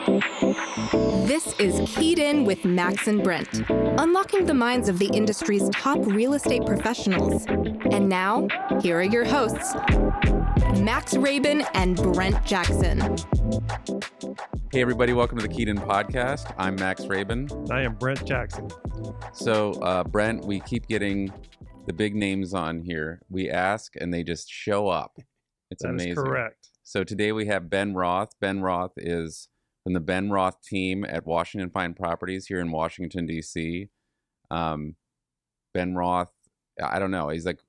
This is Keyed In with Max and Brent, unlocking the minds of the industry's top real estate professionals. And now, here are your hosts, Max Rabin and Brent Jackson. Hey everybody, welcome to the Keyed In podcast. I'm Max Rabin. I am Brent Jackson. So Brent, we keep getting the big names on here. We ask and they just show up. It's amazing. That is correct. So today we have Ben Roth. Ben Roth is from the Ben Roth team at Washington Fine Properties here in Washington, D.C. Ben Roth, I don't know. He's like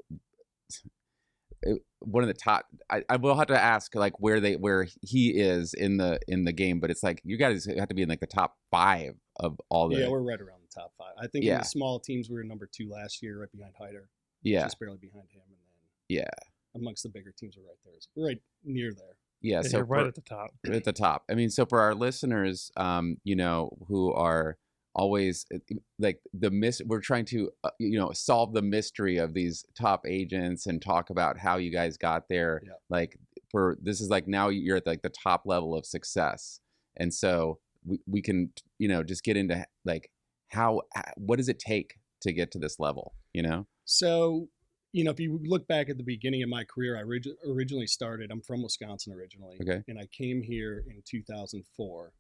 one of the top. I will have to ask like where he is in the game, but it's like you guys have to be in like the top 5 of all the. Yeah, we're right around the top 5. I think in the small teams we were number 2 last year, right behind Hyder. Yeah, just barely behind him, and then amongst the bigger teams we're right there. So we're right near there. Yeah, so you're right at the top. At the top. I mean, so for our listeners, who are always like we're trying to solve the mystery of these top agents and talk about how you guys got there. Yeah. Like this is like now you're at like the top level of success, and so we can just get into like what does it take to get to this level? So. If you look back at the beginning of my career, I originally started, I'm from Wisconsin originally, okay. And I came here in 2004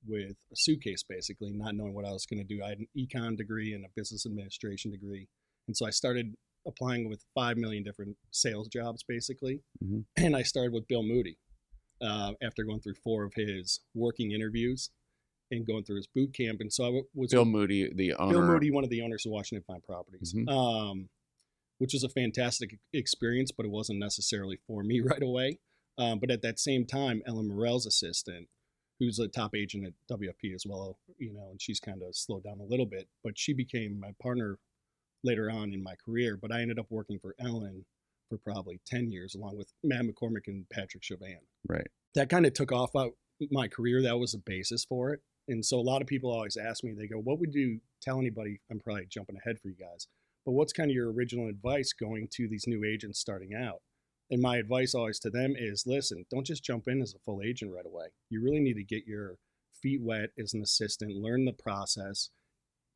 with a suitcase, basically, not knowing what I was going to do. I had an econ degree and a business administration degree. And so I started applying with 5 million different sales jobs, basically. Mm-hmm. And I started with Bill Moody after going through 4 of his working interviews and going through his boot camp. And so I was... Bill Moody, the owner. Bill Moody, one of the owners of Washington Fine Properties. Mm-hmm. Which was a fantastic experience, but it wasn't necessarily for me right away. But at that same time, Ellen Morell's assistant, who's a top agent at WFP as well, and she's kind of slowed down a little bit, but she became my partner later on in my career. But I ended up working for Ellen for probably 10 years, along with Matt McCormick and Patrick Chauvin. Right. That kind of took off my career. That was the basis for it. And so a lot of people always ask me, they go, what would you tell anybody? I'm probably jumping ahead for you guys. But what's kind of your original advice going to these new agents starting out? And my advice always to them is, listen, don't just jump in as a full agent right away. You really need to get your feet wet as an assistant, learn the process,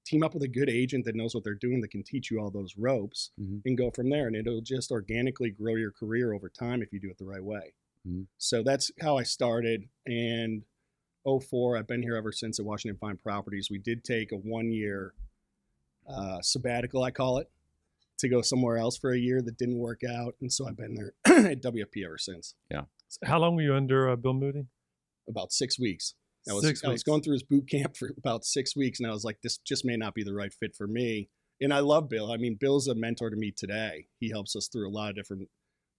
team up with a good agent that knows what they're doing, that can teach you all those ropes, mm-hmm. and go from there. And it'll just organically grow your career over time if you do it the right way. Mm-hmm. So that's how I started. And 2004, I've been here ever since at Washington Fine Properties. We did take a 1-year sabbatical, I call it, to go somewhere else for a year that didn't work out. And so I've been there at WFP ever since. Yeah. So how long were you under Bill Moody? About 6 weeks. I was going through his boot camp for about 6 weeks, and I was like, this just may not be the right fit for me. And I love Bill. I mean, Bill's a mentor to me today. He helps us through a lot of different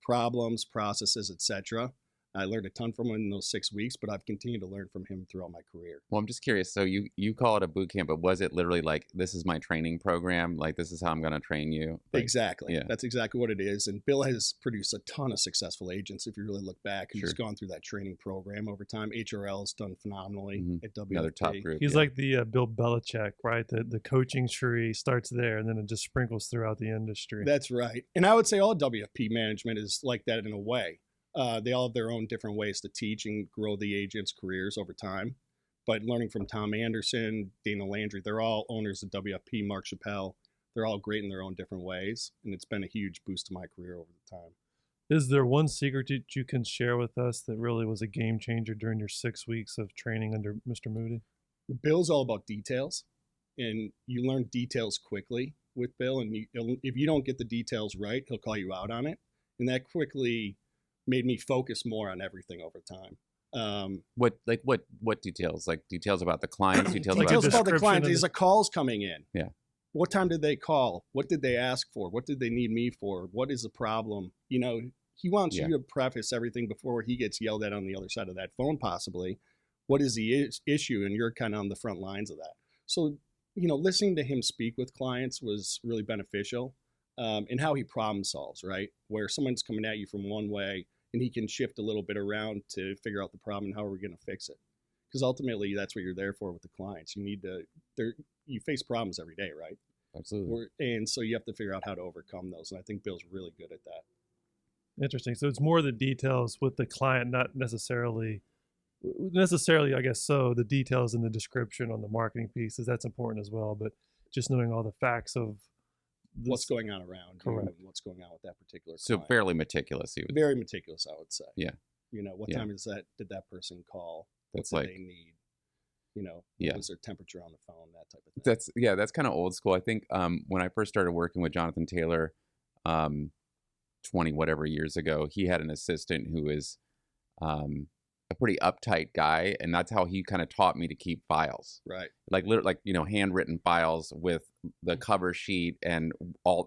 problems, processes, etc. I learned a ton from him in those 6 weeks, but I've continued to learn from him throughout my career. Well, I'm just curious. So you call it a boot camp, but was it literally like, this is my training program? Like, this is how I'm going to train you? Like, exactly. Yeah. That's exactly what it is. And Bill has produced a ton of successful agents. If you really look back, and he's gone through that training program over time. HRL's done phenomenally at WFP. Another top group. He's like the Bill Belichick, right? The coaching tree starts there, and then it just sprinkles throughout the industry. That's right. And I would say all WFP management is like that in a way. They all have their own different ways to teach and grow the agents' careers over time. But learning from Tom Anderson, Dana Landry, they're all owners of WFP, Mark Chappelle. They're all great in their own different ways. And it's been a huge boost to my career over the time. Is there one secret that you can share with us that really was a game changer during your 6 weeks of training under Mr. Moody? Bill's all about details. And you learn details quickly with Bill. And if you don't get the details right, he'll call you out on it. And that quickly made me focus more on everything over time. What details? Like details about the clients? Details about the clients. There's a calls coming in. Yeah. What time did they call? What did they ask for? What did they need me for? What is the problem? He wants you to preface everything before he gets yelled at on the other side of that phone, possibly. What is the issue? And you're kind of on the front lines of that. So, listening to him speak with clients was really beneficial. And how he problem solves, right? Where someone's coming at you from one way and he can shift a little bit around to figure out the problem and how are we going to fix it. Because ultimately that's what you're there for with the clients. You face problems every day, right? Absolutely. And so you have to figure out how to overcome those. And I think Bill's really good at that. Interesting. So it's more the details with the client, not necessarily necessarily, I guess, so the details in the description on the marketing pieces, that's important as well, but just knowing all the facts of what's going on around you Correct. and what's going on with that particular So client. fairly meticulous. Very meticulous, I would say. Yeah. What time did that person call? That's what like, did they need? Yeah. What was their temperature on the phone? That type of thing. That's kind of old school. I think when I first started working with Jonathan Taylor, 20 whatever years ago, he had an assistant who is a pretty uptight guy, and that's how he kind of taught me to keep files. Right. Like handwritten files with the cover sheet and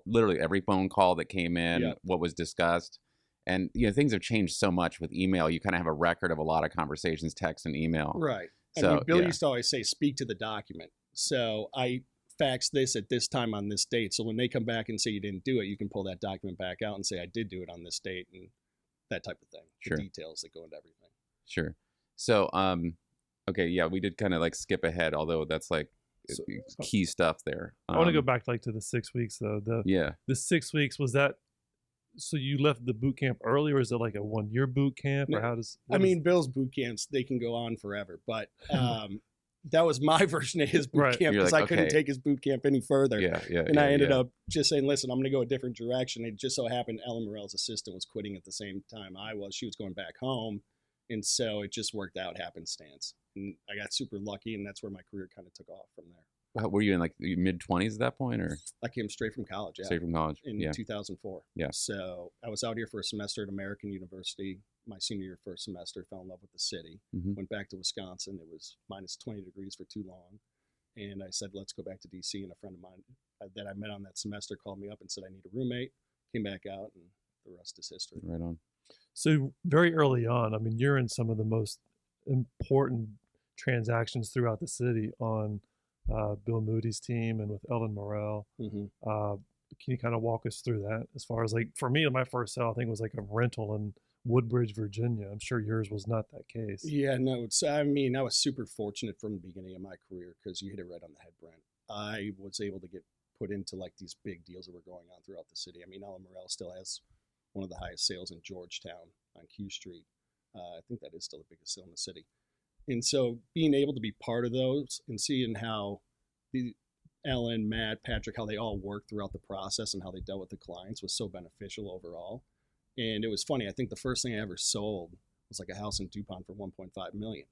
literally every phone call that came in, what was discussed. And things have changed so much with email. You kind of have a record of a lot of conversations, text and email. Right. So Bill used to always say, speak to the document. So I faxed this at this time on this date. So when they come back and say you didn't do it, you can pull that document back out and say, I did do it on this date, and that type of thing. Sure. The details that go into everything. Sure. So, okay, yeah, we did kind of like skip ahead, although that's like key stuff there. I want to go back to the 6 weeks though. The 6 weeks, was that, so you left the boot camp early, or is it like a 1-year boot camp, or how does? Bill's boot camps, they can go on forever, but that was my version of his boot camp, because I couldn't take his boot camp any further. And I ended up just saying, listen, I'm going to go a different direction. It just so happened Ellen Morell's assistant was quitting at the same time I was. She was going back home. And so it just worked out happenstance. And I got super lucky, and that's where my career kind of took off from there. Were you in like mid-20s at that point, or? I came straight from college. Straight from college. In 2004. Yeah. So I was out here for a semester at American University. My senior year, first semester, fell in love with the city. Went back to Wisconsin. It was minus 20 degrees for too long. And I said, let's go back to DC. And a friend of mine that I met on that semester called me up and said, I need a roommate. Came back out, and the rest is history. Right on. So very early on, you're in some of the most important transactions throughout the city on Bill Moody's team and with Ellen Morell. Can you kind of walk us through that? As far as, like, for me, my first sale, I think, was like a rental in Woodbridge, Virginia. I'm sure yours was not that case. Yeah, no. I was super fortunate from the beginning of my career, because you hit it right on the head, Brent. I was able to get put into like these big deals that were going on throughout the city. Ellen Morell still has one of the highest sales in Georgetown on Q Street. I think that is still the biggest sale in the city. And so being able to be part of those and seeing how Ellen, Matt, Patrick, how they all worked throughout the process and how they dealt with the clients was so beneficial overall. And it was funny. I think the first thing I ever sold was like a house in DuPont for $1.5 million.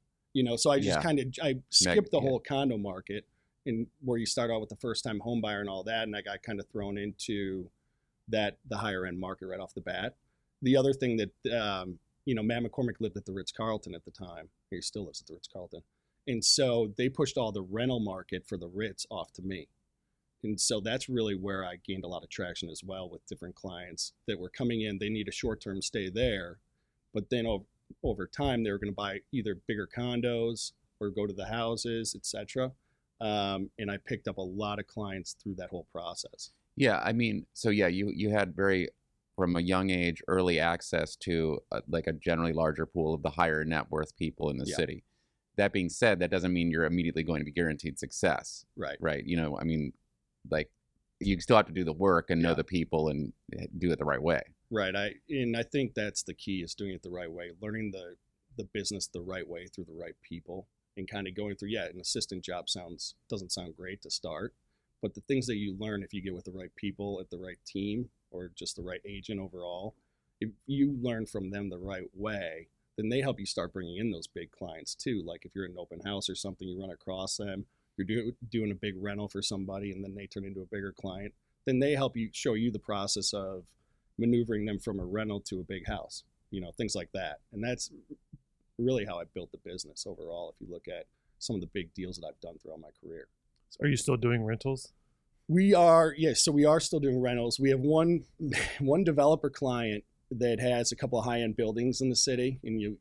So I just I skipped the whole condo market, and where you start out with the first time home buyer and all that. And I got kind of thrown into the higher end market right off the bat. The other thing that, Matt McCormick lived at the Ritz-Carlton at the time. He still lives at the Ritz-Carlton. And so they pushed all the rental market for the Ritz off to me. And so that's really where I gained a lot of traction as well with different clients that were coming in. They need a short-term stay there, but then over time, they were going to buy either bigger condos or go to the houses, etc. And I picked up a lot of clients through that whole process. Yeah, you had from a young age, early access to like a generally larger pool of the higher net worth people in the city. That being said, that doesn't mean you're immediately going to be guaranteed success. Right. Like, you still have to do the work and know the people and do it the right way. Right. I think that's the key, is doing it the right way, learning the business the right way through the right people, and kind of going through, an assistant job doesn't sound great to start, but the things that you learn if you get with the right people at the right team, or just the right agent overall, if you learn from them the right way, then they help you start bringing in those big clients too. Like if you're in an open house or something, you run across them, you're doing a big rental for somebody, and then they turn into a bigger client, then they help you, show you the process of maneuvering them from a rental to a big house, things like that. And that's really how I built the business overall, if you look at some of the big deals that I've done throughout my career. Are you still doing rentals? We are, yes. So we are still doing rentals. We have one developer client that has a couple of high-end buildings in the city, and you'll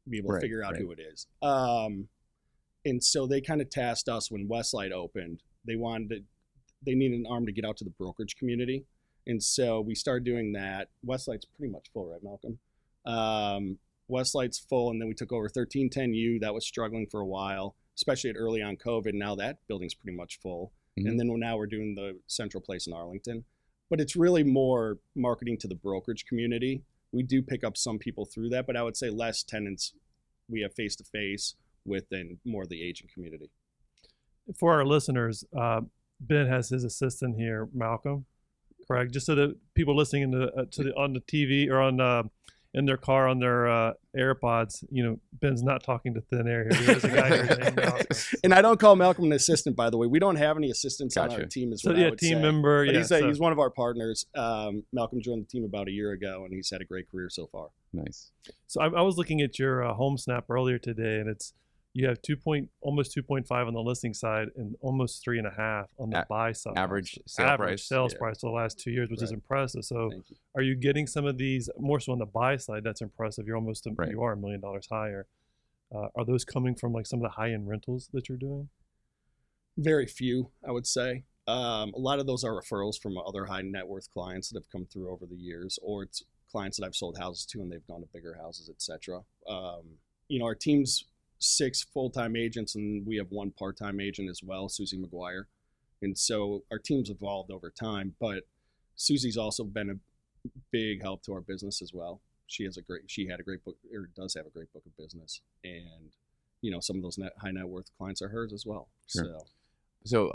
be able to figure out who it is. And so they kind of tasked us when Westlight opened. They needed an arm to get out to the brokerage community. And so we started doing that. Westlight's pretty much full, right, Malcolm? Westlight's full, and then we took over 1310U. That was struggling for a while, especially at early on COVID. Now that building's pretty much full. And then now we're doing the Central Place in Arlington. But it's really more marketing to the brokerage community. We do pick up some people through that, but I would say less tenants we have face-to-face with and more of the agent community. For our listeners, Ben has his assistant here, Malcolm, correct? Just so that people listening on the TV or on in their car on their AirPods, Ben's not talking to thin air here. There's a guy here named Malcolm. And I don't call Malcolm an assistant, by the way. We don't have any assistants on our team. Is what I would team say. member. But yeah, he's one of our partners. Malcolm joined the team about a year ago, and he's had a great career so far. Nice. So I was looking at your home snap earlier today, and you have almost 2.5 on the listing side and almost 3.5 on the buy side. Average sales price for the last 2 years, which is impressive. So are you getting some of these more so on the buy side? That's impressive. You're almost you are $1 million higher. Are those coming from like some of the high-end rentals that you're doing? Very few, I would say. A lot of those are referrals from other high net worth clients that have come through over the years, or it's clients that I've sold houses to and they've gone to bigger houses, etc. Our team's 6 full-time agents, and we have 1 part-time agent as well, Susie McGuire. And so our team's evolved over time, but Susie's also been a big help to our business as well. She had a great book, or does have a great book of business. And, some of those high net worth clients are hers as well. Sure. So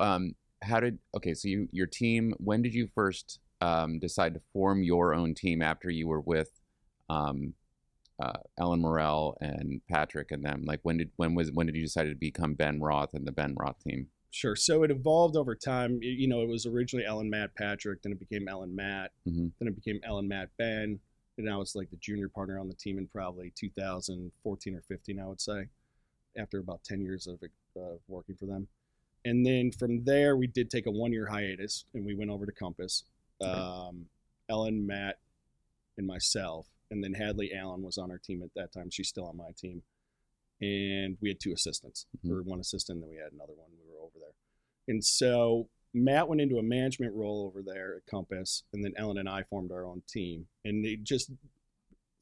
your team, when did you first decide to form your own team after you were with Ellen Morrell and Patrick and them? Like when did you decide to become Ben Roth and the Ben Roth team? Sure. So it evolved over time. It was originally Ellen, Matt, Patrick, then it became Ellen, Matt, then it became Ellen, Matt, Ben, and now it's like the junior partner on the team in probably 2014 or 15, I would say, after about 10 years of working for them. And then from there, we did take a 1-year hiatus and we went over to Compass. Ellen, Matt, and myself. And then Hadley Allen was on our team at that time. She's still on my team. And we had 2 assistants, or 1 assistant, and then we had another one. We were over there. And so Matt went into a management role over there at Compass, and then Ellen and I formed our own team. And it just,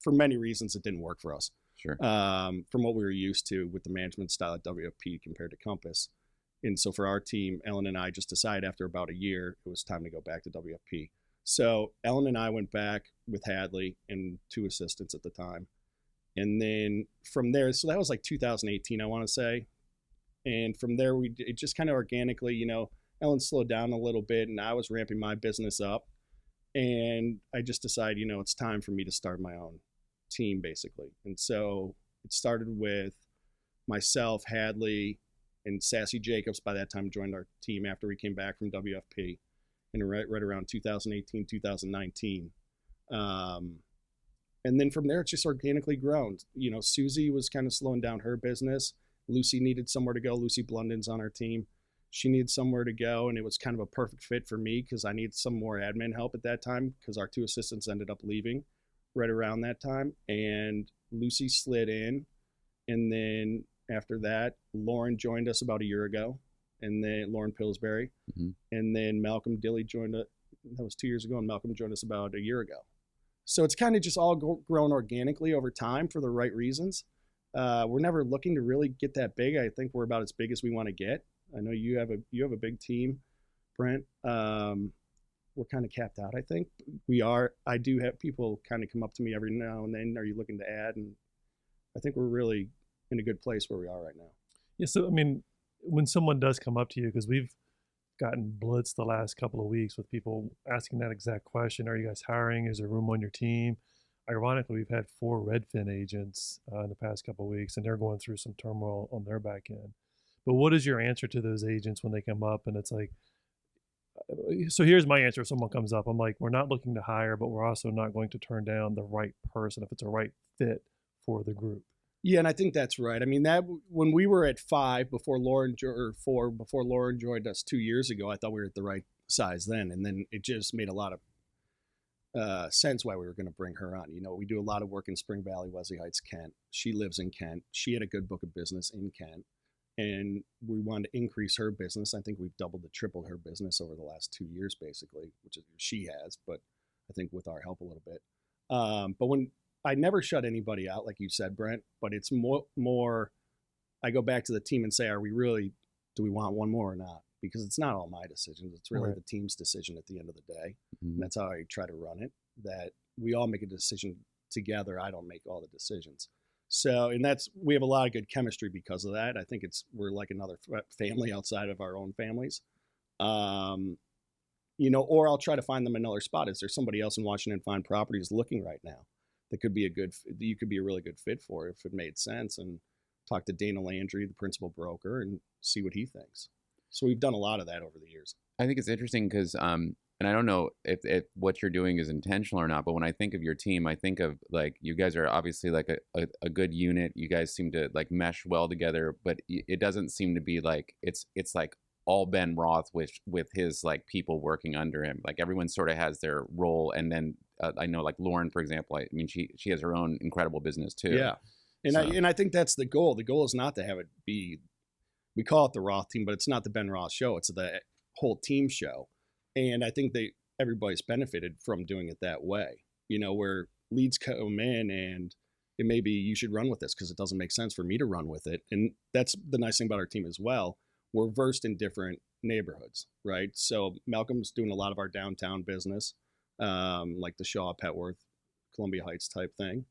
for many reasons, it didn't work for us. Sure. From what we were used to with the management style at WFP compared to Compass. And so for our team, Ellen and I just decided after about a year, it was time to go back to WFP. So Ellen and I went back with Hadley and 2 assistants at the time. And then from there, so that was like 2018, I want to say. And from there, it just kind of organically, Ellen slowed down a little bit and I was ramping my business up. And I just decided, it's time for me to start my own team, basically. And so it started with myself, Hadley, and Sassy Jacobs by that time joined our team after we came back from WFP. And right around 2018, 2019. And then from there, it's just organically grown. Susie was kind of slowing down her business. Lucy needed somewhere to go. Lucy Blundin's on our team. She needed somewhere to go, and it was kind of a perfect fit for me because I needed some more admin help at that time because our 2 assistants ended up leaving right around that time. And Lucy slid in. And then after that, Lauren joined us about a year ago. And then Lauren Pillsbury, and then Malcolm Dilley joined us. That was 2 years ago, and Malcolm joined us about a year ago. So it's kind of just all grown organically over time for the right reasons. We're never looking to really get that big. I think we're about as big as we want to get. I know you have a big team, Brent. We're kind of capped out, I think. We are. I do have people kind of come up to me every now and then. Are you looking to add? And I think we're really in a good place where we are right now. Yeah. So when someone does come up to you, because we've gotten blitzed the last couple of weeks with people asking that exact question, are you guys hiring? Is there room on your team? Ironically, we've had 4 Redfin agents in the past couple of weeks, and they're going through some turmoil on their back end. But what is your answer to those agents when they come up and it's like, so here's my answer. If someone comes up, I'm like, we're not looking to hire, but we're also not going to turn down the right person if it's a right fit for the group. Yeah, and I think that's right. That when we were at 5 before Lauren joined us 2 years ago, I thought we were at the right size then, and then it just made a lot of sense why we were going to bring her on. We do a lot of work in Spring Valley, Wesley Heights, Kent. She lives in Kent. She had a good book of business in Kent, and we wanted to increase her business. I think we've doubled to tripled her business over the last 2 years, basically, which is she has, but I think with our help a little bit. But when I never shut anybody out, like you said, Brent, but it's more I go back to the team and say, do we want one more or not? Because it's not all my decisions. It's really the team's decision at the end of the day. And that's how I try to run it, that we all make a decision together. I don't make all the decisions. So, and we have a lot of good chemistry because of that. I think we're like another family outside of our own families. Or I'll try to find them another spot. Is there somebody else in Washington Fine Properties looking right now that you could be a really good fit for if it made sense, and talk to Dana Landry, the principal broker, and see what he thinks. So we've done a lot of that over the years. I think it's interesting because, and I don't know if what you're doing is intentional or not, but when I think of your team, I think of like, you guys are obviously like a good unit. You guys seem to like mesh well together, but it doesn't seem to be like, it's like all Ben Roth with his like people working under him. Like everyone sort of has their role. And then I know like Lauren, for example, I mean, she has her own incredible business too. Yeah. And I think that's the goal. The goal is not to have it be, we call it the Roth team, but it's not the Ben Roth show. It's the whole team show. And I think everybody's benefited from doing it that way, where leads come in and it may be, you should run with this because it doesn't make sense for me to run with it. And that's the nice thing about our team as well. We're versed in different neighborhoods, right? So Malcolm's doing a lot of our downtown business, like the Shaw, Petworth, Columbia Heights type thing.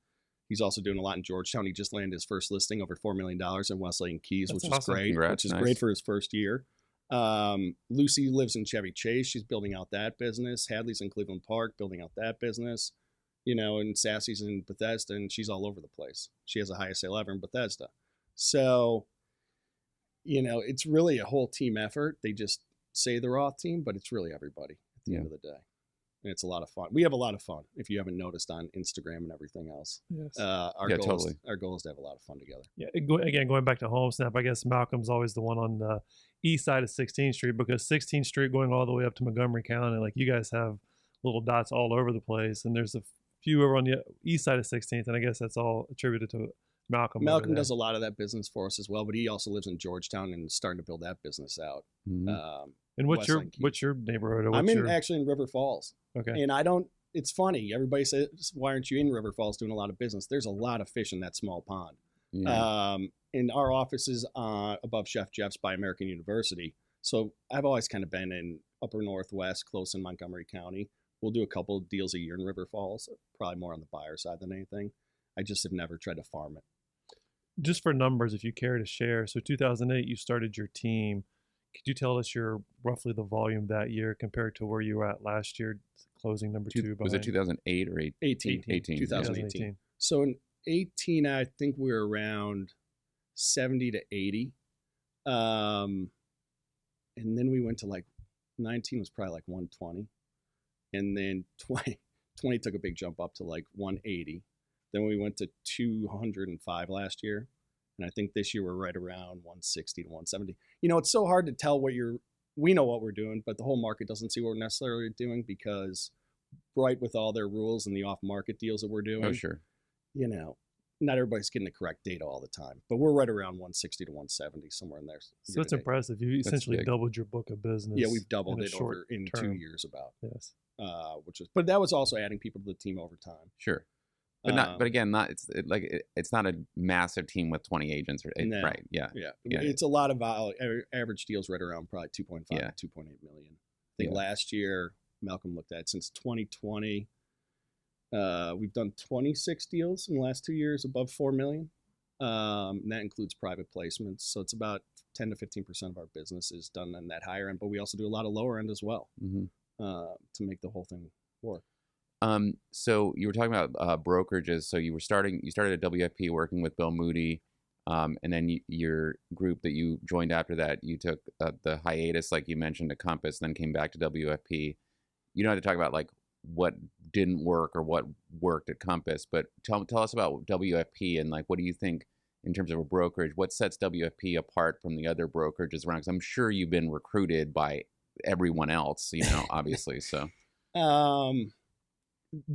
He's also doing a lot in Georgetown. He just landed his first listing over $4 million in Westlake and Keys, which is great. Congrats. Which is great for his first year. Lucy lives in Chevy Chase. She's building out that business. Hadley's in Cleveland Park, building out that business. And Sassy's in Bethesda, and she's all over the place. She has the highest sale ever in Bethesda. So, it's really a whole team effort. They just say the Roth team, but it's really everybody at the end of the day. And it's a lot of fun. We have a lot of fun, if you haven't noticed, on Instagram and everything else. Yes. Our goal is to have a lot of fun together. Yeah. Again, going back to Home Snap, I guess Malcolm's always the one on the east side of 16th Street, because 16th Street going all the way up to Montgomery County, like you guys have little dots all over the place, and there's a few over on the east side of 16th, and I guess that's all attributed to Malcolm. Malcolm does a lot of that business for us as well, but he also lives in Georgetown and is starting to build that business out. Mm-hmm. And what's your neighborhood? I'm actually in River Falls. Okay. And it's funny. Everybody says, why aren't you in River Falls doing a lot of business? There's a lot of fish in that small pond. Yeah. And our office is above Chef Jeff's by American University. So I've always kind of been in upper Northwest, close in Montgomery County. We'll do a couple of deals a year in River Falls, probably more on the buyer side than anything. I just have never tried to farm it. Just for numbers, if you care to share. So 2008, you started your team. Could you tell us roughly the volume that year compared to where you were at last year, closing number 2 behind? Was it 2008 or 18? 2018. So in 18, I think we were around 70 to 80. And then we went to 19 was probably 120. And then 20 took a big jump up to 180. Then we went to 205 last year. And I think this year we're right around 160 to 170. It's so hard to tell we know what we're doing, but the whole market doesn't see what we're necessarily doing, because Bright, with all their rules and the off-market deals that we're doing, Oh, sure. Not everybody's getting the correct data all the time, but we're right around 160 to 170, somewhere in there. So it's impressive. You essentially doubled your book of business. Yeah, we've doubled it over in 2 years about. Yes. But that was also adding people to the team over time. Sure. But it's not a massive team with 20 agents, no. Right? Yeah. It's a lot of average deals right around probably 2.5 to 2.8 million. I think last year Malcolm looked at, since 2020, we've done 26 deals in the last 2 years above 4 million. And that includes private placements. So it's about 10 to 15% of our business is done on that higher end, but we also do a lot of lower end as well, to make the whole thing work. So you were talking about brokerages. So you started at WFP working with Bill Moody, and then your group that you joined after that, you took the hiatus, like you mentioned, to Compass, then came back to WFP. You don't have to talk about what didn't work or what worked at Compass, but tell us about WFP and what do you think in terms of a brokerage? What sets WFP apart from the other brokerages around? Because I'm sure you've been recruited by everyone else, obviously. So.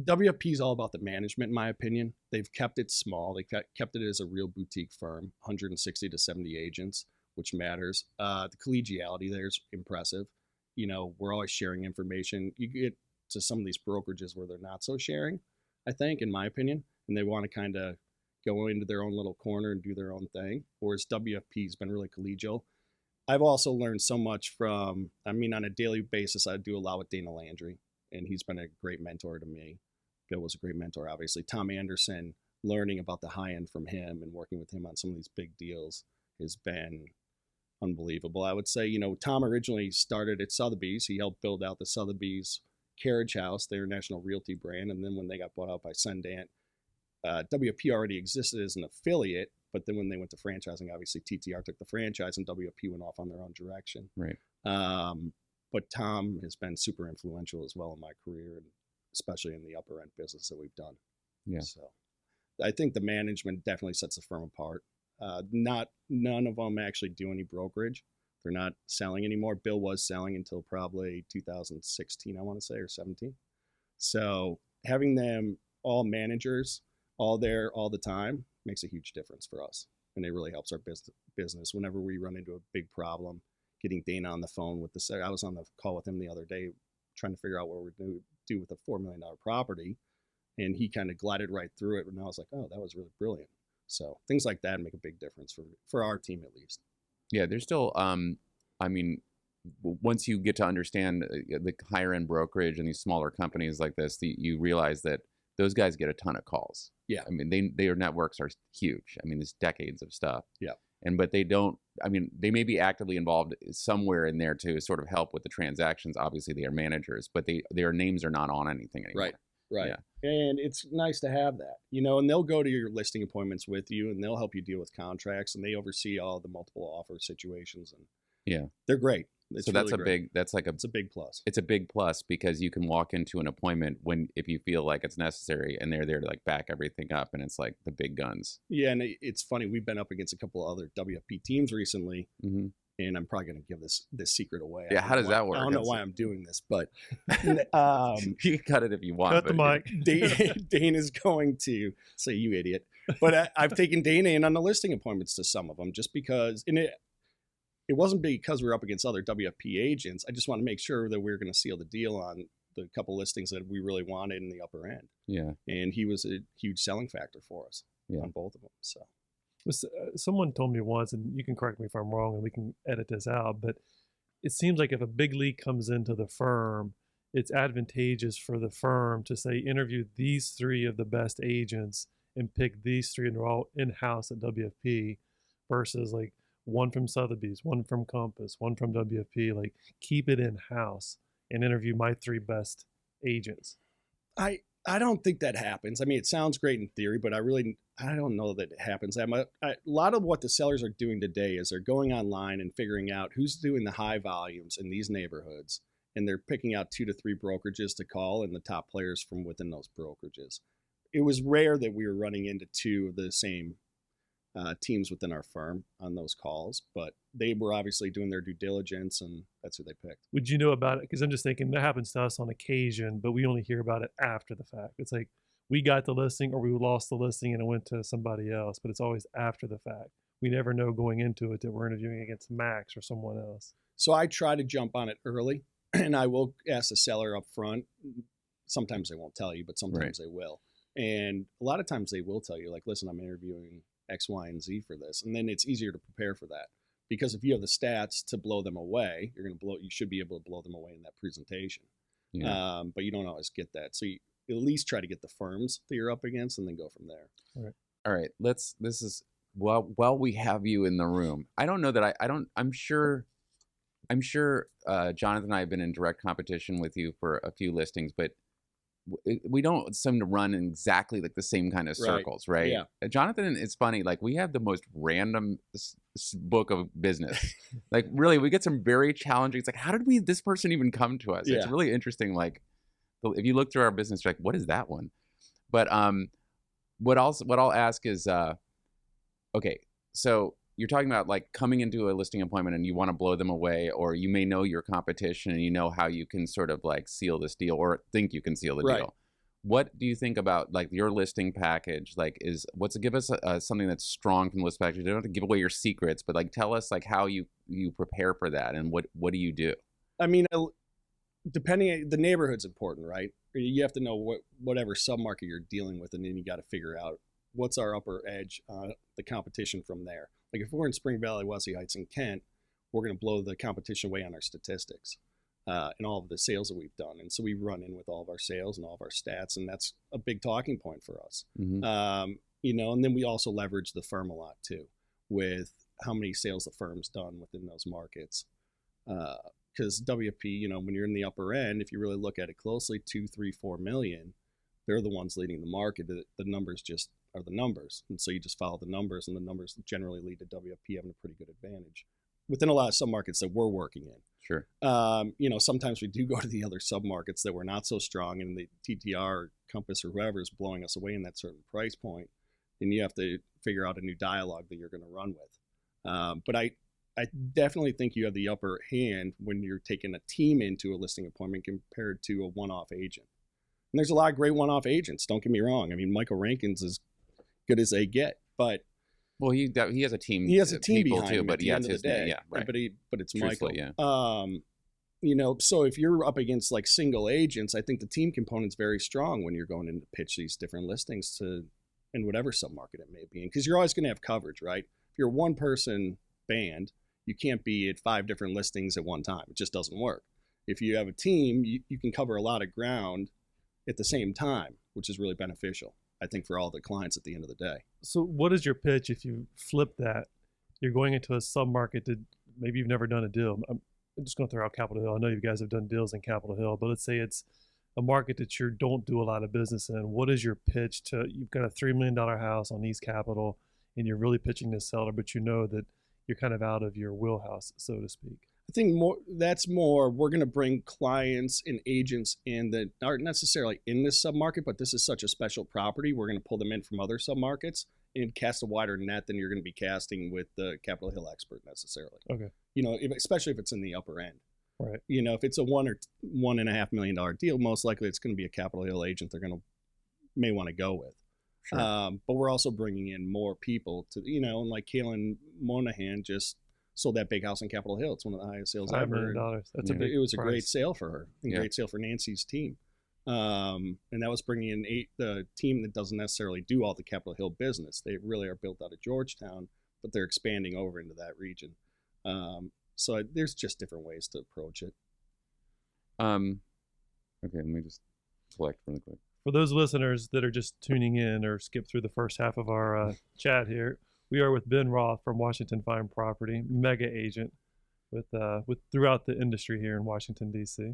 WFP is all about the management, in my opinion. They've kept it small. They kept it as a real boutique firm, 160 to 70 agents, which matters. The collegiality there is impressive. We're always sharing information. You get to some of these brokerages where they're not so sharing, I think, in my opinion, and they want to kind of go into their own little corner and do their own thing, whereas WFP has been really collegial. I've also learned so much on a daily basis, I do a lot with Dana Landry, and he's been a great mentor to me. Bill was a great mentor, obviously. Tom Anderson, learning about the high end from him and working with him on some of these big deals has been unbelievable. I would say, you know, Tom originally started at Sotheby's. He helped build out the Sotheby's Carriage House, their national realty brand. And then when they got bought out by Sundance, WP already existed as an affiliate. But then when they went to franchising, obviously TTR took the franchise and WP went off on their own direction. Right. But Tom has been super influential as well in my career, and especially in the upper end business that we've done. Yeah. So I think the management definitely sets the firm apart. None of them actually do any brokerage. They're not selling anymore. Bill was selling until probably 2016, I want to say, or 17. So having them all managers, all there all the time, makes a huge difference for us. And it really helps our business. Whenever we run into a big problem, getting Dana on the phone with the seller. I was on the call with him the other day trying to figure out what we're going to do with a $4 million property. And he kind of glided right through it. And I was like, oh, that was really brilliant. So things like that make a big difference for our team, at least. Yeah, there's still, I mean, once you get to understand the higher end brokerage and these smaller companies like this, you realize that those guys get a ton of calls. Yeah. I mean, their networks are huge. I mean, there's decades of stuff. Yeah. But they don't, I mean, they may be actively involved somewhere in there to sort of help with the transactions. Obviously, they are managers, but their names are not on anything anymore. Right. Yeah. And it's nice to have that, you know, and they'll go to your listing appointments with you and they'll help you deal with contracts and they oversee all the multiple offer situations. And yeah, they're great. So that's really great. It's a big plus. It's a big plus because you can walk into an appointment if you feel like it's necessary and they're there to like back everything up and it's like the big guns. Yeah. And it's funny. We've been up against a couple of other WFP teams recently. Mm-hmm. And I'm probably going to give this secret away. Yeah, how does that work? I don't know why I'm doing this, but you can cut it if you want. Cut the mic. Dane is going to say, you idiot. But I've taken Dana in on the listing appointments to some of them just because, and it wasn't because we were up against other WFP agents. I just want to make sure that we were going to seal the deal on the couple listings that we really wanted in the upper end. Yeah. And he was a huge selling factor for us on both of them. So. Someone told me once, and you can correct me if I'm wrong and we can edit this out, but it seems like if a big league comes into the firm, it's advantageous for the firm to say, interview these 3 of the best agents and pick these 3 and they're all in-house at WFP versus like one from Sotheby's, one from Compass, one from WFP. Like keep it in-house and interview my 3 best agents. I don't think that happens. I mean, it sounds great in theory, but I don't know that it happens. A lot of what the sellers are doing today is they're going online and figuring out who's doing the high volumes in these neighborhoods, and they're picking out 2 to 3 brokerages to call and the top players from within those brokerages. It was rare that we were running into 2 of the same teams within our firm on those calls, but they were obviously doing their due diligence, and that's who they picked. Would you know about it? Because I'm just thinking that happens to us on occasion, but we only hear about it after the fact. It's like we got the listing or we lost the listing and it went to somebody else, but it's always after the fact. We never know going into it that we're interviewing against Max or someone else. So I try to jump on it early, and I will ask the seller up front. Sometimes they won't tell you, but sometimes they will. And a lot of times they will tell you, like, listen, I'm interviewing X, Y, and Z for this. And then it's easier to prepare for that. Because if you have the stats to blow them away, you should be able to blow them away in that presentation. Yeah. But you don't always get that. So you at least try to get the firms that you're up against and then go from there. All right. While we have you in the room, I don't know that I'm sure Jonathan and I have been in direct competition with you for a few listings, but we don't seem to run in exactly like the same kind of circles, right? Yeah. Jonathan, it's funny, like we have the most random book of business. Like really, we get some very challenging. It's like, how did this person even come to us? Yeah. It's really interesting. Like if you look through our business, you're like, what is that one? But what I'll ask is, okay, so you're talking about like coming into a listing appointment and you want to blow them away, or you may know your competition and you know how you can sort of like seal this deal or think you can seal the deal. What do you think about like your listing package? Like give us something that's strong from the list package. You don't have to give away your secrets, but like tell us like how you prepare for that and what do you do? I mean, depending, the neighborhood's important, right? You have to know whatever submarket you're dealing with, and then you got to figure out what's our upper edge, the competition from there. Like if we're in Spring Valley, Wesley Heights, and Kent, we're going to blow the competition away on our statistics and all of the sales that we've done. And so we run in with all of our sales and all of our stats, and that's a big talking point for us. Mm-hmm. and then we also leverage the firm a lot too, with how many sales the firm's done within those markets. Because WP, when you're in the upper end, if you really look at it closely, 2, 3, 4 million, they're the ones leading the market. The numbers just are the numbers. And so you just follow the numbers, and the numbers generally lead to WP having a pretty good advantage within a lot of submarkets that we're working in. Sure. Sometimes we do go to the other submarkets that we're not so strong in, the TTR or Compass or whoever is blowing us away in that certain price point. And you have to figure out a new dialogue that you're going to run with. But I definitely think you have the upper hand when you're taking a team into a listing appointment compared to a one-off agent. And there's a lot of great one-off agents. Don't get me wrong. I mean, Michael Rankin's as good as they get, but well, he has a team. He has a team people behind too, him but at the yeah, end it's of the his day. yeah, right. But it's Truthfully, Michael. yeah. So if you're up against like single agents, I think the team component's very strong when you're going in to pitch these different listings in whatever submarket it may be in, because you're always going to have coverage, right? If you're a one-person band, you can't be at 5 different listings at one time. It just doesn't work. If you have a team, you can cover a lot of ground at the same time, which is really beneficial, I think, for all the clients at the end of the day. So what is your pitch if you flip that? You're going into a submarket that maybe you've never done a deal. I'm just going to throw out Capitol Hill. I know you guys have done deals in Capitol Hill, but let's say it's a market that you don't do a lot of business in. What is your pitch to, you've got a $3 million house on East Capitol and you're really pitching this seller, but you know that you're kind of out of your wheelhouse, so to speak? I think we're going to bring clients and agents in that aren't necessarily in this submarket, but this is such a special property. We're going to pull them in from other submarkets and cast a wider net than you're going to be casting with the Capitol Hill expert necessarily. Okay. Especially if it's in the upper end. Right. If it's a $1 or $1.5 million deal, most likely it's going to be a Capitol Hill agent may want to go with. Sure. But we're also bringing in more people to, and like Kaylin Monahan just sold that big house in Capitol Hill. It's one of the highest sales $5 ever. million. That's a big It was price. a great sale for her and great sale for Nancy's team. And that was bringing in the team that doesn't necessarily do all the Capitol Hill business. They really are built out of Georgetown, but they're expanding over into that region. So there's just different ways to approach it. Okay, let me just select really quick. For those listeners that are just tuning in or skip through the first half of our chat here, we are with Ben Roth from Washington Fine Property, mega agent with throughout the industry here in Washington, D.C.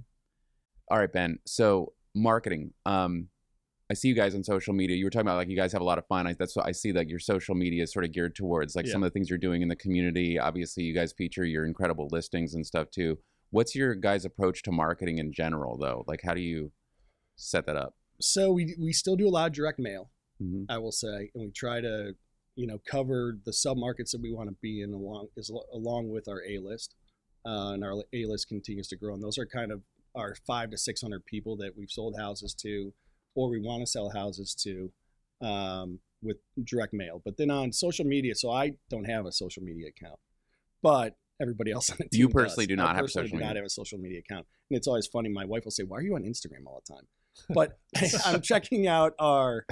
All right, Ben. So marketing. I see you guys on social media. You were talking about like you guys have a lot of fun. That's what I see. Like your social media is sort of geared towards like some of the things you're doing in the community. Obviously, you guys feature your incredible listings and stuff too. What's your guys' approach to marketing in general, though? Like, how do you set that up? So we still do a lot of direct mail, Mm-hmm. I will say, and we try to cover the submarkets that we want to be in along with our A-list, and our A-list continues to grow. And those are kind of our 500 to 600 people that we've sold houses to, or we want to sell houses to, with direct mail. But then on social media, so I don't have a social media account, but everybody else on the team You personally does. do not I have a personally social do not media. have a social media account, and it's always funny. My wife will say, "Why are you on Instagram all the time?" But I'm checking out our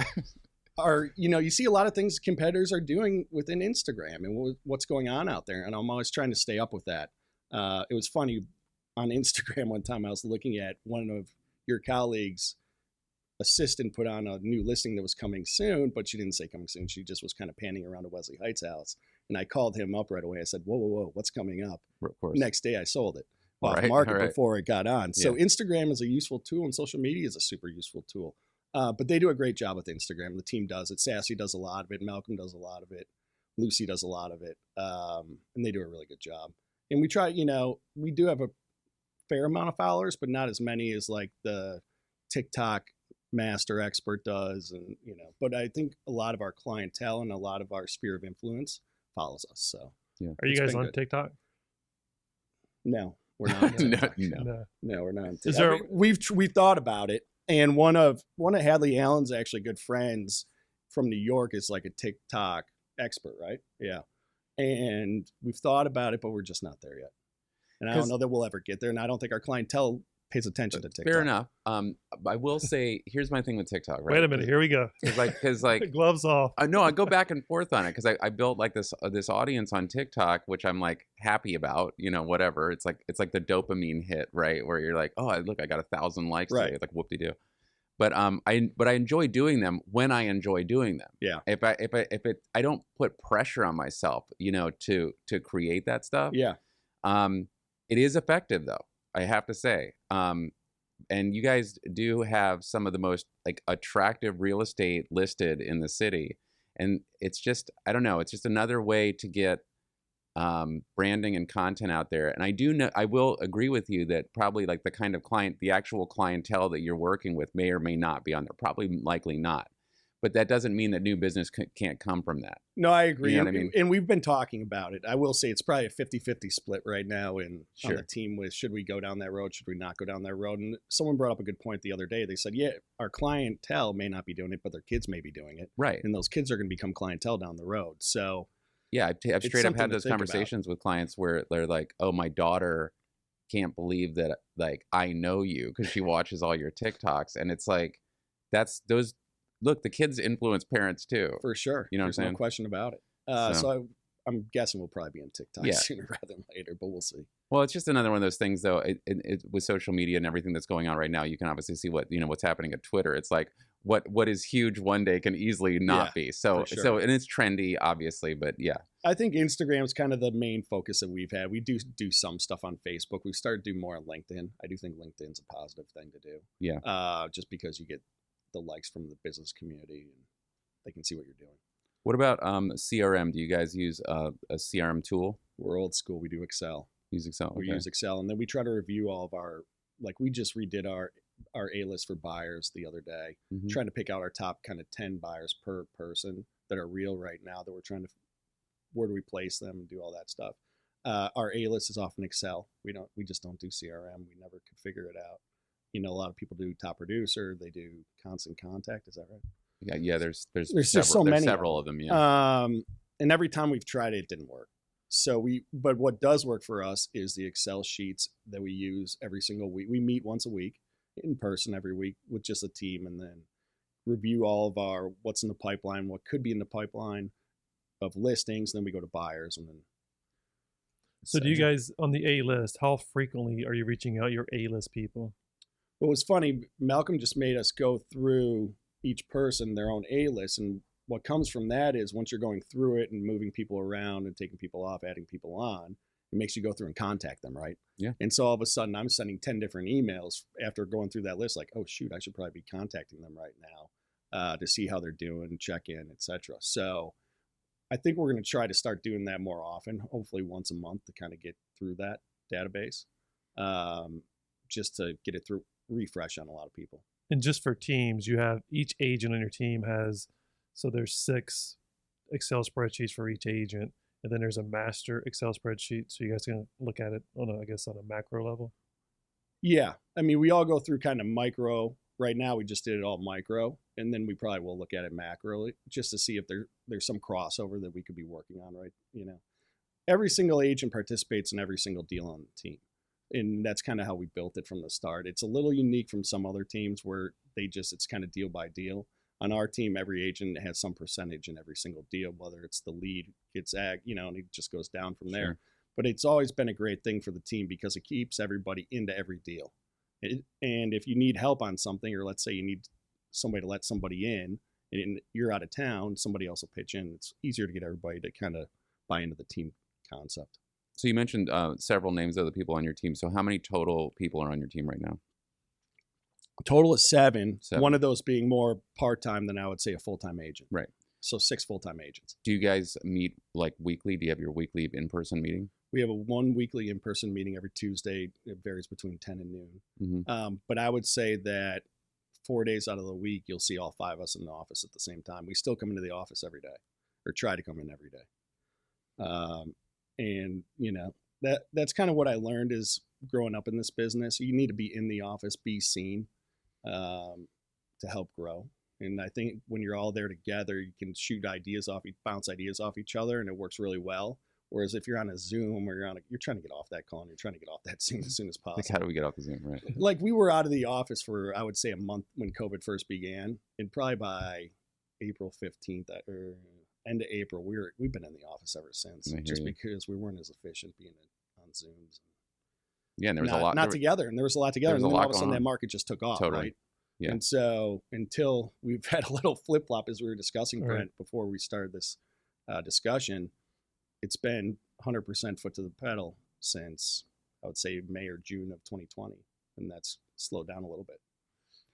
you see a lot of things competitors are doing within Instagram and what's going on out there, and I'm always trying to stay up with that. It was funny on Instagram one time I was looking at one of your colleagues' assistant put on a new listing that was coming soon, but she didn't say coming soon. She just was kind of panning around a Wesley Heights house, and I called him up right away. I said, "Whoa, what's coming up?" Of course. Next day I sold it off Right, market all right. before it got on. So Instagram is a useful tool, and social media is a super useful tool. But they do a great job with Instagram. The team does it. Sassy does a lot of it. Malcolm does a lot of it. Lucy does a lot of it. And they do a really good job. And we try, we do have a fair amount of followers, but not as many as like the TikTok master expert does. And, but I think a lot of our clientele and a lot of our sphere of influence follows us. So Are you it's guys been on good. TikTok? No, we're not. On TikTok. No. No, we're not. On Is TikTok. there- We've thought about it, and one of Hadley Allen's actually good friends from New York is like a TikTok expert, right? Yeah, and we've thought about it, but we're just not there yet. And I don't know that we'll ever get there, and I don't think our clientele pays attention to TikTok. Fair enough. I will say, here's my thing with TikTok. Right? Wait a minute, here we go. Because like Gloves off. no, I go back and forth on it because I built like this audience on TikTok, which I'm like happy about, whatever. It's like the dopamine hit, right? Where you're like, oh, look, I got 1,000 likes Right. today. It's like whoop-de-doo. But I enjoy doing them when I enjoy doing them. Yeah. I don't put pressure on myself, to create that stuff. Yeah. It is effective though, I have to say. And you guys do have some of the most like attractive real estate listed in the city, and it's just, I don't know, it's just another way to get branding and content out there. And I will agree with you that probably like the kind of the actual clientele that you're working with may or may not be on there. Probably likely not. But that doesn't mean that new business can't come from that. No, I agree. You know what I mean? And we've been talking about it. I will say it's probably a 50-50 split right now on Sure. the team with should we go down that road, should we not go down that road? And someone brought up a good point the other day. They said, yeah, our clientele may not be doing it, but their kids may be doing it. Right. And those kids are going to become clientele down the road. So yeah, I've straight up something had to those think about. conversations with clients where they're like, oh, my daughter can't believe that like I know you because she watches all your TikToks. And it's like, look, the kids influence parents too. for sure. You know what I'm There's saying? no question about it. So I'm guessing we'll probably be on TikTok Yeah. sooner rather than later, but we'll see. Well, it's just another one of those things, though. With social media and everything that's going on right now, you can obviously see what's happening at Twitter. It's like what is huge one day can easily not be. So for sure. and it's trendy, obviously, but yeah. I think Instagram's kind of the main focus that we've had. We do some stuff on Facebook. We've started to do more on LinkedIn. I do think LinkedIn's a positive thing to do. Yeah. Just because you get the likes from the business community and they can see what you're doing. What about CRM? Do you guys use a CRM tool? We're old school. We do Excel. Use Excel. Okay. We use Excel, and then we try to review all of our, like we just redid our A-list for buyers the other day, Mhm. trying to pick out our top kind of 10 buyers per person that are real right now that we're trying to, where do we place them and do all that stuff. Our A-list is often Excel. We just don't do CRM. We never could figure it out. A lot of people do top producer. They do constant contact. Is that right? Yeah. There's just so many several of them. Yeah. And every time we've tried it didn't work. So but what does work for us is the Excel sheets that we use every single week. We meet once a week in person every week with just a team, and then review all of our what's in the pipeline, what could be in the pipeline of listings. And then we go to buyers, and then. So do you guys on the A list? How frequently are you reaching out your A list people? Well, it was funny. Malcolm just made us go through each person, their own A-list. And what comes from that is once you're going through it and moving people around and taking people off, adding people on, it makes you go through and contact them, right? Yeah. And so all of a sudden I'm sending 10 different emails after going through that list, like, oh, shoot, I should probably be contacting them right now to see how they're doing, check in, etc. So I think we're going to try to start doing that more often, hopefully once a month to kind of get through that database, just to get it through, refresh on a lot of people. And just for teams, you have each agent on your team has, so there's 6 Excel spreadsheets for each agent, and then there's a master Excel spreadsheet. So you guys can look at it on a macro level. Yeah. I mean, we all go through kind of micro. Right now, we just did it all micro, and then we probably will look at it macro just to see if there's some crossover that we could be working on, right? Every single agent participates in every single deal on the team. And that's kind of how we built it from the start. It's a little unique from some other teams where it's kind of deal by deal. On our team, every agent has some percentage in every single deal, whether it's the lead gets and it just goes down from there. Sure. But it's always been a great thing for the team because it keeps everybody into every deal. And if you need help on something, or let's say you need somebody to let somebody in and you're out of town, somebody else will pitch in. It's easier to get everybody to kind of buy into the team concept. So you mentioned several names of the people on your team. So how many total people are on your team right now? Total is 7. 7. One of those being more part-time than I would say a full-time agent. Right. So 6 full-time agents. Do you guys meet like weekly? Do you have your weekly in-person meeting? We have one weekly in-person meeting every Tuesday. It varies between 10 and noon. Mm-hmm. But I would say that 4 days out of the week, you'll see all 5 of us in the office at the same time. We still come into the office every day, or try to come in every day. And that's kind of what I learned is growing up in this business. You need to be in the office, be seen, to help grow. And I think when you're all there together, you can bounce ideas off each other, and it works really well. Whereas if you're on a Zoom or you're trying to get off that call and you're trying to get off that Zoom as soon as possible. Like, how do we get off the Zoom? Right. Like we were out of the office for, I would say, a month when COVID first began, and probably by April 15th or end of April, we've been in the office ever since, just because we weren't as efficient being on Zooms. Yeah, and there was a lot. Not together, and there was a lot together, and then all of a sudden that market just took off, Totally. right? Yeah. And so until we've had a little flip flop, as we were discussing, Right. Brent, before we started this discussion, it's been 100% foot to the pedal since, I would say, May or June of 2020. And that's slowed down a little bit.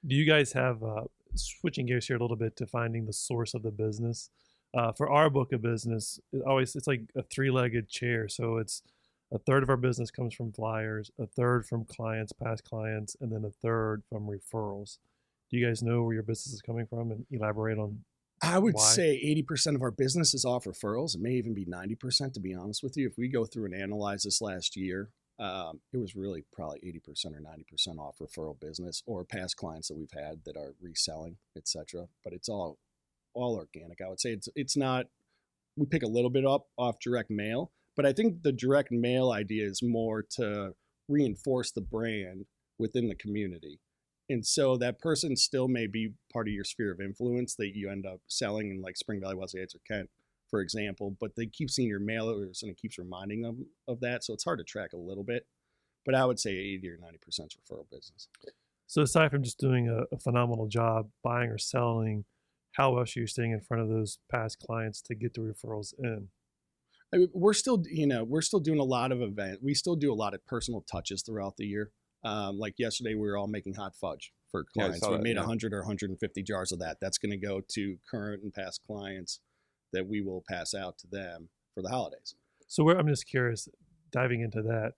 Do you guys have, switching gears here a little bit to finding the source of the business? For our book of business, it's like a three-legged chair. So it's a third of our business comes from flyers, a third from clients, past clients, and then a third from referrals. Do you guys know where your business is coming from and elaborate on I would why? say 80% of our business is off referrals. It may even be 90%, to be honest with you. If we go through and analyze this last year, it was really probably 80% or 90% off referral business or past clients that we've had that are reselling, etc. But it's all organic. I would say it's not. We pick a little bit up off direct mail, but I think the direct mail idea is more to reinforce the brand within the community. And so that person still may be part of your sphere of influence that you end up selling in, like Spring Valley, Wesley Heights, or Kent, for example, but they keep seeing your mailers and it keeps reminding them of that. So it's hard to track a little bit, but I would say 80 or 90% is referral business. So aside from just doing a phenomenal job buying or selling, how else are you staying in front of those past clients to get the referrals in? I mean, we're still doing a lot of events. We still do a lot of personal touches throughout the year. Like yesterday, we were all making hot fudge for Yeah, I clients. saw We that, made yeah. 100 or 150 jars of that. That's going to go to current and past clients that we will pass out to them for the holidays. So I'm just curious, diving into that,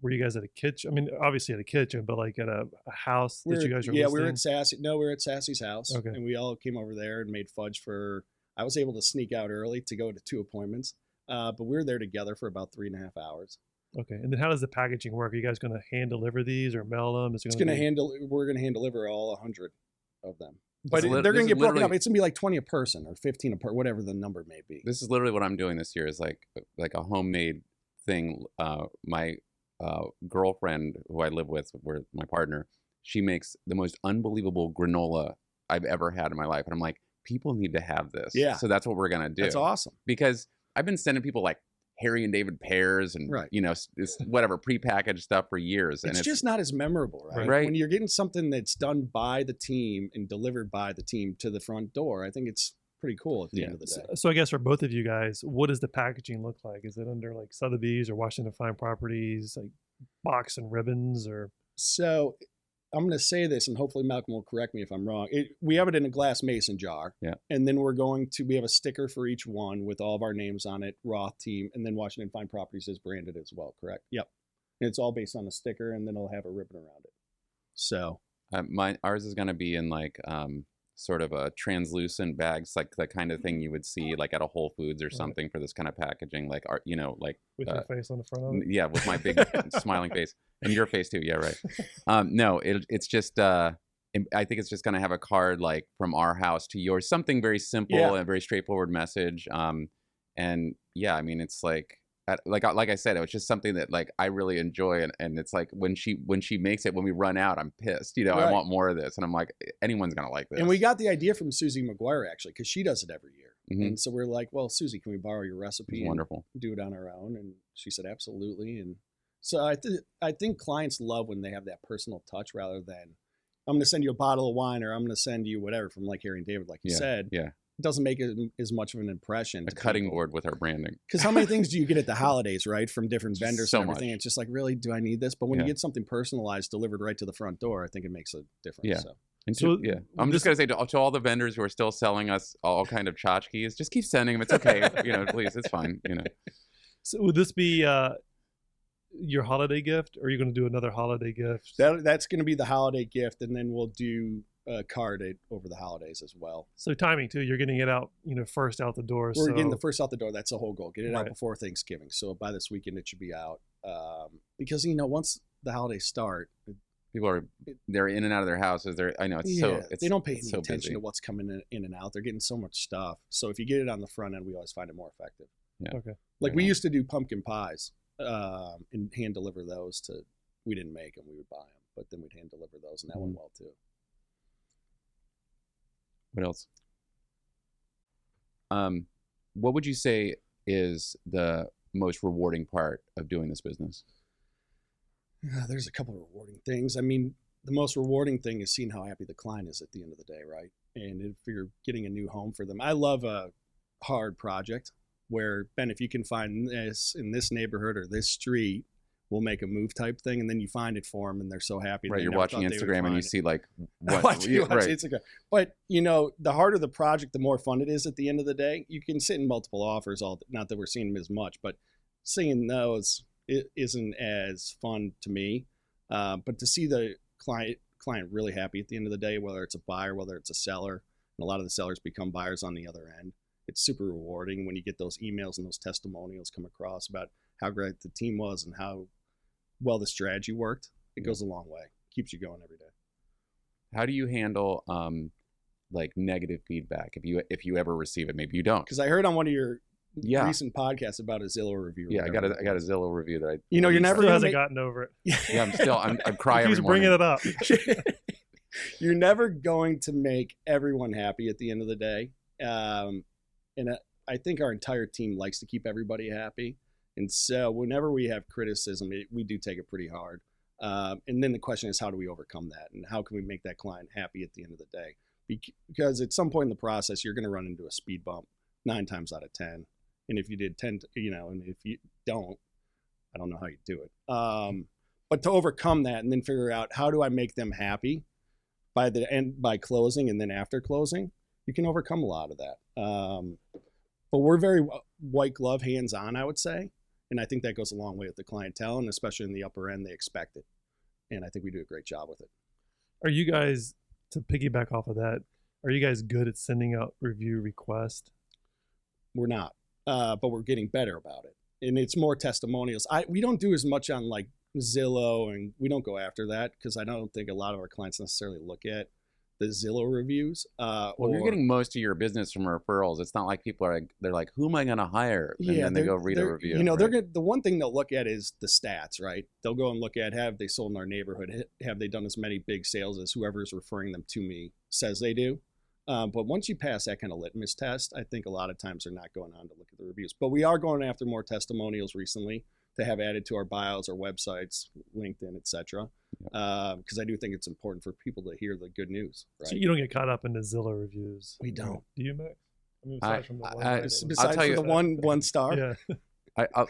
were you guys at a kitchen? I mean, obviously at a kitchen, but like at a house that you guys are Yeah, listing? we were at Sassy. No, we were at Sassy's house. Okay. And we all came over there and made fudge I was able to sneak out early to go to 2 appointments. But we were there together for about 3.5 hours. Okay. And then how does the packaging work? Are you guys going to hand deliver these or mail them? We're going to hand deliver all 100 of them. But This is they're going this to is get broken up. literally- It's going to be like 20 a person or 15 a person, whatever the number may be. This is literally what I'm doing this year is like a homemade thing. My girlfriend who I live with, my partner, she makes the most unbelievable granola I've ever had in my life. And I'm like, people need to have this. Yeah. So that's what we're going to do. That's awesome. Because I've been sending people like Harry and David pears and, Right. you know, this whatever prepackaged stuff for years. And It's just not as memorable, right? Right. When you're getting something that's done by the team and delivered by the team to the front door, I think it's pretty cool at the end of the day. So I guess for both of you guys, what does the packaging look like? Is it under like Sotheby's or Washington Fine Properties, like box and ribbons, or? So I'm going to say this, and hopefully Malcolm will correct me if I'm wrong. We have it in a glass mason jar. Yeah. And then we have a sticker for each one with all of our names on it, Roth team, and then Washington Fine Properties is branded as well, correct? Yep. And it's all based on a sticker, and then it'll have a ribbon around it. So ours is going to be in like sort of a translucent bags, like the kind of thing you would see like at a Whole Foods or something for this kind of packaging, like art, you know, like With your face on the front of it? yeah, with my big smiling face and your face too. Yeah, right. No, it's just I think it's just going to have a card like from our house to yours, something very simple and a very straightforward message. And yeah, I mean, it's like I said, it was just something that like I really enjoy, and it's like when she makes it, when we run out, I'm pissed. You know, I want more of this, and I'm like, anyone's gonna like this. And we got the idea from Susie McGuire actually, because she does it every year. Mhm. And so we're like, well, Susie, can we borrow your recipe? It's wonderful. And do it on our own? And she said, absolutely. And so I think clients love when they have that personal touch rather than I'm going to send you a bottle of wine or I'm going to send you whatever from like Harry and David, like you said. Yeah. It doesn't make it as much of an impression. A cutting board with our branding. Because how many things do you get at the holidays, right? From different vendors so and everything. much. It's just like, really, do I need this? But when you Yeah. get something personalized delivered right to the front door, I think it makes a difference. Yeah. So. And So yeah, I'm just gonna say to all the vendors who are still selling us all kind of tchotchkes, just keep sending them. It's okay, you know, please, it's fine, you know. So would this be your holiday gift, or are you going to do another holiday gift? That's going to be the holiday gift, and then we'll do a card over the holidays as well. So timing too, you're getting it out, first out the door. We're so getting the first out the door. That's the whole goal. Get it out Right. before Thanksgiving. So by this weekend, it should be out. Because, once the holidays start, People they're in and out of their houses. I know it's they don't pay any so attention busy. to what's coming in and out. They're getting so much stuff. So if you get it on the front end, we always find it more effective. Yeah. Okay. Like we used to do pumpkin pies and hand deliver those we didn't make them, we would buy them, but then we'd hand deliver those, and that went well too. What else? What would you say is the most rewarding part of doing this business? There's a couple of rewarding things. I mean, the most rewarding thing is seeing how happy the client is at the end of the day, right? And if you're getting a new home for them, I love a hard project where, Ben, if you can find this in this neighborhood or this street, we'll make a move type thing, and then you find it for them, and they're so happy. Right, you're watching Instagram and you see like what? Watch Instagram. But the harder the project, the more fun it is at the end of the day. You can sit in multiple offers, not that we're seeing them as much, but seeing those it isn't as fun to me. But to see the client really happy at the end of the day, whether it's a buyer, whether it's a seller, and a lot of the sellers become buyers on the other end. It's super rewarding when you get those emails and those testimonials come across about how great the team was and how well the strategy worked. It goes a long way. Keeps you going every day. How do you handle like negative feedback if you ever receive it? Maybe you don't. Because I heard on one of your recent podcasts about a Zillow review. Yeah, I got a Zillow review that you're never still hasn't gotten over it. Yeah, I'm crying. He's bringing it up. You're never going to make everyone happy at the end of the day. And I think our entire team likes to keep everybody happy. And so whenever we have criticism, we do take it pretty hard. And then the question is, how do we overcome that? And how can we make that client happy at the end of the day? Because at some point in the process, you're going to run into a speed bump 9 times out of 10. And if you did 10, and if you don't, I don't know how you do it. But to overcome that and then figure out how do I make them happy by the end, by closing and then after closing, you can overcome a lot of that. But we're very white glove, hands-on, I would say. And I think that goes a long way with the clientele, and especially in the upper end, they expect it. And I think we do a great job with it. Are you guys, to piggyback off of that, are you guys good at sending out review requests? We're not, but we're getting better about it. And it's more testimonials. We don't do as much on like Zillow, and we don't go after that because I don't think a lot of our clients necessarily look at the Zillow reviews. Well, you're getting most of your business from referrals. It's not like people are they're like, who am I going to hire? And then they go read a review. Right? The one thing they'll look at is the stats, right? They'll go and look at, have they sold in our neighborhood? Have they done as many big sales as whoever's referring them to me says they do? But once you pass that kind of litmus test, I think a lot of times they're not going on to look at the reviews. But we are going after more testimonials recently to have added to our bios, our websites, LinkedIn, etc. Because I do think it's important for people to hear the good news. Right? So you don't get caught up in the Zillow reviews. We don't. Do you, Max? I mean, aside from the besides from the one star. Yeah. I'll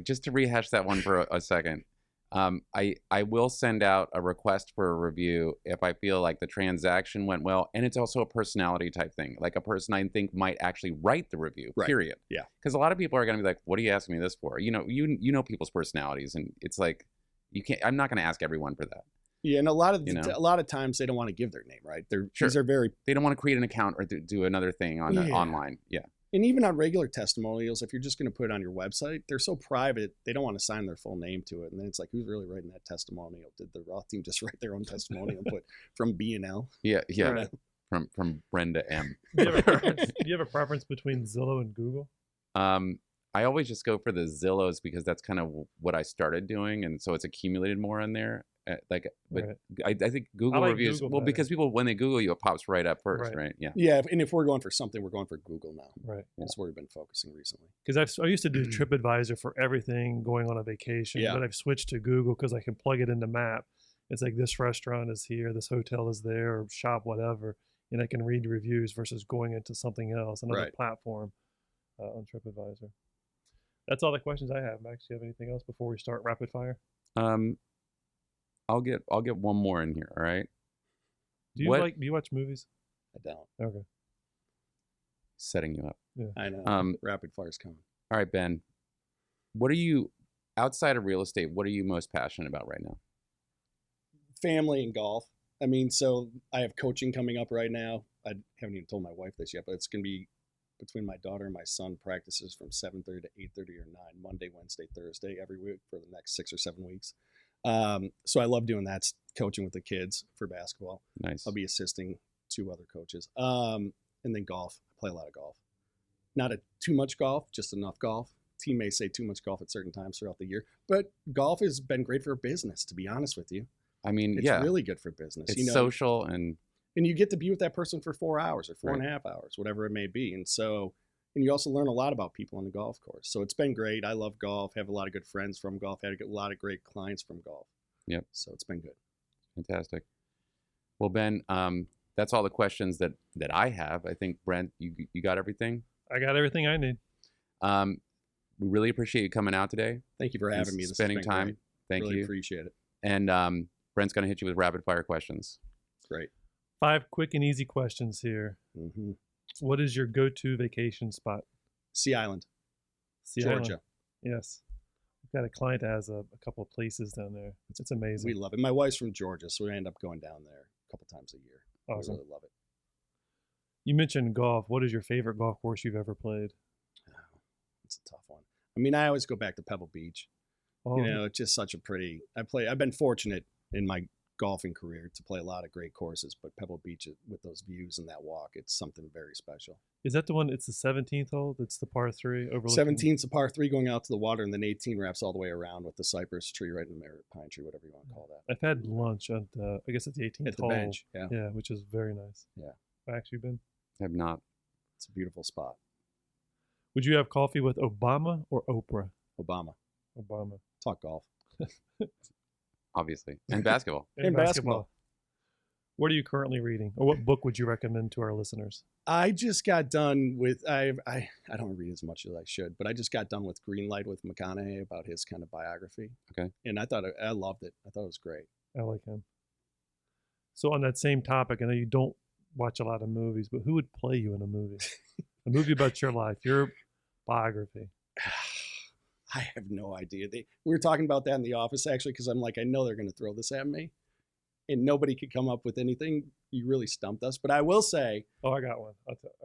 just to rehash that one for a second. I will send out a request for a review if I feel like the transaction went well, and it's also a personality type thing, like a person I think might actually write the review. Right. Period. Yeah. Because a lot of people are going to be like, "What are you asking me this for?" You know people's personalities, and it's like you can't. I'm not going to ask everyone for that. Yeah, and a lot of times they don't want to give their name, right? These are they don't want to create an account or do another thing on online. Yeah. And even on regular testimonials, if you're just going to put it on your website, they're so private, they don't want to sign their full name to it. And then it's like, who's really writing that testimonial? Did the Roth team just write their own testimonial and put from B&L? Yeah. From Brenda M. Do you have a preference between Zillow and Google? I always just go for the Zillows because that's kind of what I started doing, and so it's accumulated more in there. But I think Google reviews. Google better. Because people, when they Google you, it pops right up first, right? Yeah. Yeah, and if we're going for something, we're going for Google now. Right. That's where we've been focusing recently. Because I used to do TripAdvisor for everything going on a vacation, but I've switched to Google because I can plug it into Map. It's like this restaurant is here, this hotel is there, or shop whatever, and I can read reviews versus going into something else, another platform on TripAdvisor. That's all the questions I have. Max, do you have anything else before we start rapid fire? I'll get one more in here. All right. Do you watch movies? I don't. Okay. Setting you up. Yeah. I know. Rapid fire's coming. All right, Ben. What are you, outside of real estate, what are you most passionate about right now? Family and golf. I mean, so I have coaching coming up right now. I haven't even told my wife this yet, but it's going to be between my daughter and my son, practices from 7:30 to 8:30 or 9, Monday, Wednesday, Thursday, every week for the next 6 or 7 weeks. So I love doing that, coaching with the kids for basketball. Nice. I'll be assisting 2 other coaches. And then golf. I play a lot of golf. Not too much golf, just enough golf. Team may say too much golf at certain times throughout the year, but golf has been great for business, to be honest with you. I mean, it's really good for business. It's social and you get to be with that person for 4 hours or 4.5 hours, whatever it may be. And you also learn a lot about people on the golf course. So it's been great. I love golf, have a lot of good friends from golf, had a lot of great clients from golf. Yep. So it's been good. Fantastic. Well, Ben, that's all the questions that I have. I think, Brent, you got everything? I got everything I need. We really appreciate you coming out today. Thank you for having me. This spending has been time. great. Thank really you. Appreciate it. And Brent's going to hit you with rapid fire questions. Great. 5 quick and easy questions here. Mm-hmm. What is your go-to vacation spot? Sea Island, Sea Georgia. Island. Yes. We've got a client that has a couple of places down there. It's amazing. We love it. My wife's from Georgia, so we end up going down there a couple times a year. Awesome. We really love it. You mentioned golf. What is your favorite golf course you've ever played? Oh, it's a tough one. I mean, I always go back to Pebble Beach. Oh, You know, it's just such a pretty. I've been fortunate in my golfing career to play a lot of great courses, but Pebble Beach with those views and that walk, it's something very special. is that the one? It's the 17th hole. That's the par 3 overlooking. 17's a par 3 going out to the water, and then 18 wraps all the way around with the cypress tree right in there, pine tree, whatever you want to call that. I've had lunch at I guess at the 18th At the hole. bench, yeah. Yeah, which is very nice. Yeah. Max, you been? I have not. It's a beautiful spot. Would you have coffee with Obama or Oprah? Obama. Obama. Talk golf. Obviously. And basketball. And basketball. What are you currently reading? Or what book would you recommend to our listeners? I just got done with I don't read as much as I should, but I just got done with Green Light with McConaughey about his kind of biography. Okay. And I loved it. I thought it was great. I like him. So on that same topic, I know you don't watch a lot of movies, but who would play you in a movie? A movie about your life, your biography. I have no idea. We were talking about that in the office actually, because I'm like, I know they're going to throw this at me, and nobody could come up with anything. You really stumped us. But I will say, Oh, I got one.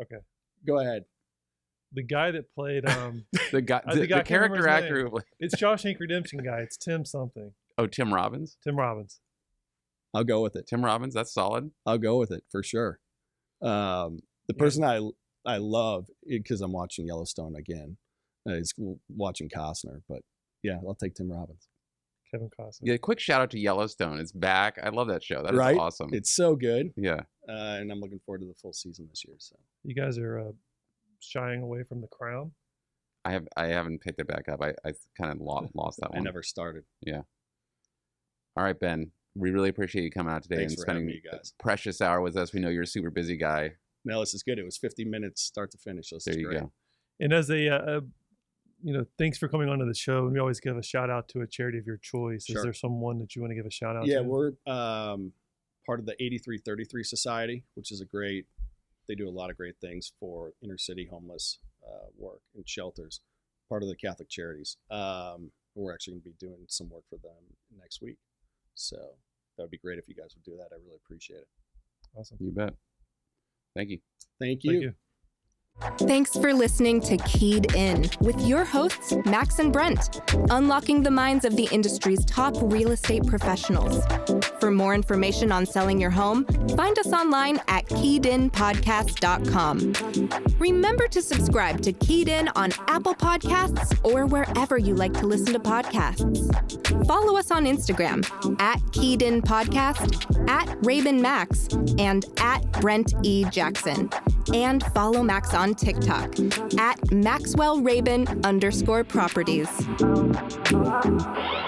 Okay. go ahead. The guy that played The guy, I think I the can't remember character his actor. name. Who, it's Shawshank Redemption guy. It's Tim something. oh, Tim Robbins. Tim Robbins. I'll go with it. Tim Robbins. That's solid. I'll go with it for sure. The person I love, because I'm watching Yellowstone again, is watching Costner. But yeah, I'll take Tim Robbins. Kevin Costner. Yeah. Quick shout out to Yellowstone. It's back. I love that show. That is Right? awesome. It's so good, Yeah. and I'm looking forward to the full season this year. So You guys are shying away from The Crown. I haven't picked it back up. I kind of lost that I one. never started. Yeah. All right, Ben. We really appreciate you coming out today Thanks and for having spending me, guys. a precious hour with us. We know you're a super busy guy. No, this is good. It was 50 minutes start to finish. So this There is you great. go. And as thanks for coming onto the show. And we always give a shout out to a charity of your choice. Sure. Is there someone that you want to give a shout out Yeah, to? we're part of the 8333 Society, which is they do a lot of great things for inner city homeless work and shelters, part of the Catholic Charities. We're actually going to be doing some work for them next week. So that would be great if you guys would do that. I really appreciate it. Awesome. You bet. Thank you. Thank you. Thank you. Thanks for listening to Keyed In with your hosts, Max and Brent, unlocking the minds of the industry's top real estate professionals. For more information on selling your home, find us online at keyedinpodcast.com. Remember to subscribe to Keyed In on Apple Podcasts or wherever you like to listen to podcasts. Follow us on Instagram at Keyed In Podcast, at Rabin Max, and at Brent E. Jackson. And follow Max on TikTok at MaxwellRabin_properties.